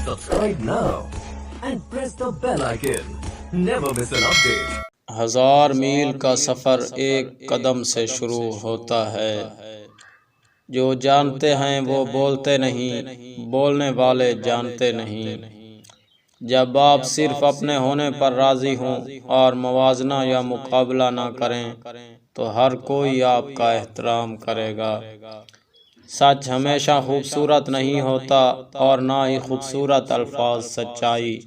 Subscribe now and press the bell icon. Never miss an update. 1000 میل کا سفر ایک قدم سے شروع ہوتا ہے۔ جو جانتے ہیں وہ بولتے نہیں، بولنے والے جانتے نہیں۔ جب آپ صرف اپنے ہونے پر راضی ہوں اور موازنہ یا مقابلہ نہ کریں تو ہر کوئی آپ کا احترام کرے گا۔ سچ ہمیشہ خوبصورت نہیں ہوتا اور نہ ہی خوبصورت الفاظ سچائی۔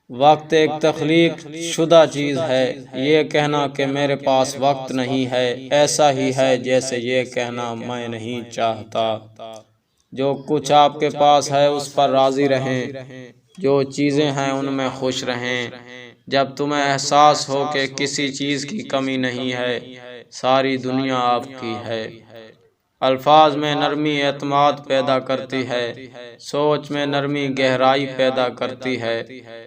وقت ایک تخلیق شدہ چیز ہے۔ یہ کہنا کہ میرے پاس وقت نہیں ہے ایسا ہی ہے جیسے یہ کہنا میں نہیں چاہتا۔ جو کچھ آپ کے پاس ہے اس پر راضی رہیں، جو چیزیں ہیں ان میں خوش رہیں۔ جب تمہیں احساس ہو کہ کسی چیز کی کمی نہیں ہے، ساری دنیا آپ کی ہے۔ الفاظ میں نرمی اعتماد پیدا کرتی ہے، سوچ میں نرمی گہرائی پیدا کرتی ہے،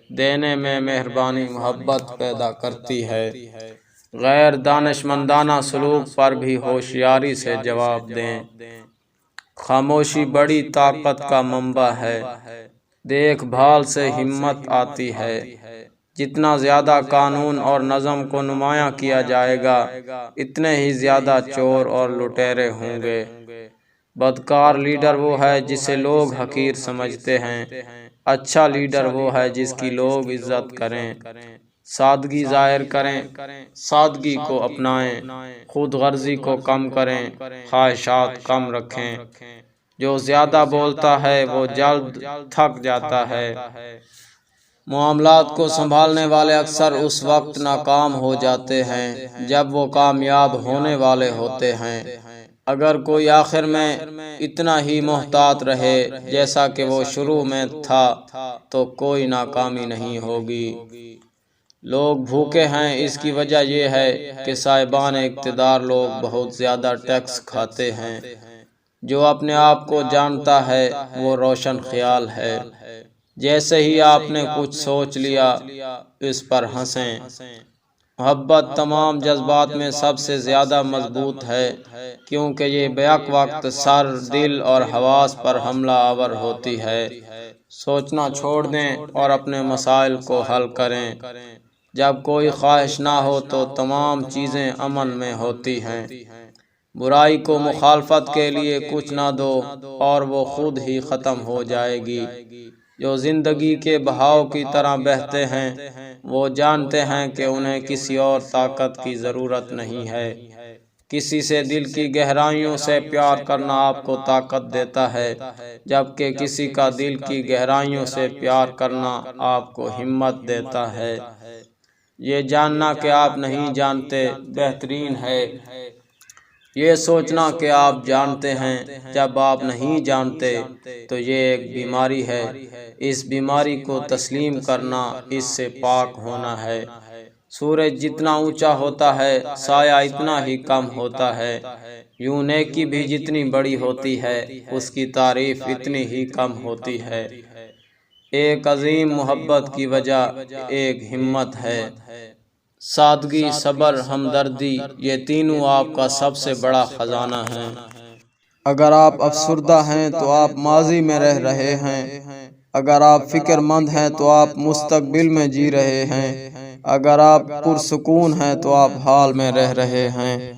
دینے میں مہربانی محبت پیدا کرتی ہے۔ غیر دانشمندانہ سلوک پر بھی ہوشیاری سے جواب دیں۔ خاموشی بڑی طاقت کا منبع ہے۔ دیکھ بھال سے ہمت آتی ہے۔ جتنا زیادہ قانون اور نظم کو نمایاں کیا جائے گا، اتنے ہی زیادہ چور اور لٹیرے ہوں گے۔ بدکار لیڈر وہ ہے جسے لوگ حقیر سمجھتے ہیں۔ اچھا لیڈر وہ ہے جس کی لوگ عزت کریں۔ سادگی ظاہر کریں، سادگی کو اپنائیں، خود غرضی کو کم کریں، خواہشات کم رکھیں۔ جو زیادہ بولتا ہے وہ جلد تھک جاتا ہے۔ معاملات کو سنبھالنے والے اکثر اس وقت ناکام ہو جاتے ہیں جب وہ کامیاب ہونے والے ہوتے ہیں۔ اگر کوئی آخر میں اتنا ہی محتاط رہے جیسا کہ وہ شروع میں تھا تو کوئی ناکامی نہیں ہوگی۔ لوگ بھوکے ہیں اس کی وجہ یہ ہے کہ صاحبان اقتدار لوگ بہت زیادہ ٹیکس کھاتے ہیں۔ جو اپنے آپ کو جانتا ہے وہ روشن خیال ہے۔ جیسے ہی آپ نے کچھ سوچ لیا اس پر ہنسیں۔ محبت تمام جذبات میں سب سے زیادہ مضبوط ہے کیونکہ یہ بیک وقت سر، دل اور حواس پر حملہ آور ہوتی ہے۔ سوچنا چھوڑ دیں اور اپنے مسائل کو حل کریں۔ جب کوئی خواہش نہ ہو تو تمام چیزیں امن میں ہوتی ہیں۔ برائی کو مخالفت کے لیے کچھ نہ دو اور وہ خود ہی ختم ہو جائے گی۔ جو زندگی کے بہاؤ کی طرح بہتے ہیں وہ جانتے ہیں کہ انہیں کسی اور طاقت کی ضرورت نہیں ہے۔ کسی سے دل کی گہرائیوں سے پیار کرنا آپ کو طاقت دیتا ہے، جبکہ کسی کا دل کی گہرائیوں سے پیار کرنا آپ کو ہمت دیتا ہے۔ یہ جاننا کہ آپ نہیں جانتے بہترین ہے۔ یہ سوچنا کہ آپ جانتے ہیں جب آپ نہیں جانتے تو یہ ایک بیماری ہے۔ اس بیماری کو تسلیم کرنا، اس سے پاک ہونا ہے۔ سورج جتنا اونچا ہوتا ہے سایہ اتنا ہی کم ہوتا ہے۔ یوں نیکی بھی جتنی بڑی ہوتی ہے اس کی تعریف اتنی ہی کم ہوتی ہے۔ ایک عظیم محبت کی وجہ ایک ہمت ہے۔ سادگی، صبر، ہمدردی، یہ تینوں آپ کا سب سے بڑا خزانہ ہیں۔ اگر آپ افسردہ ہیں تو آپ ماضی میں رہ رہے ہیں۔ اگر آپ فکر مند ہیں تو آپ مستقبل میں جی رہے ہیں۔ اگر آپ پرسکون ہیں تو آپ حال میں رہ رہے ہیں۔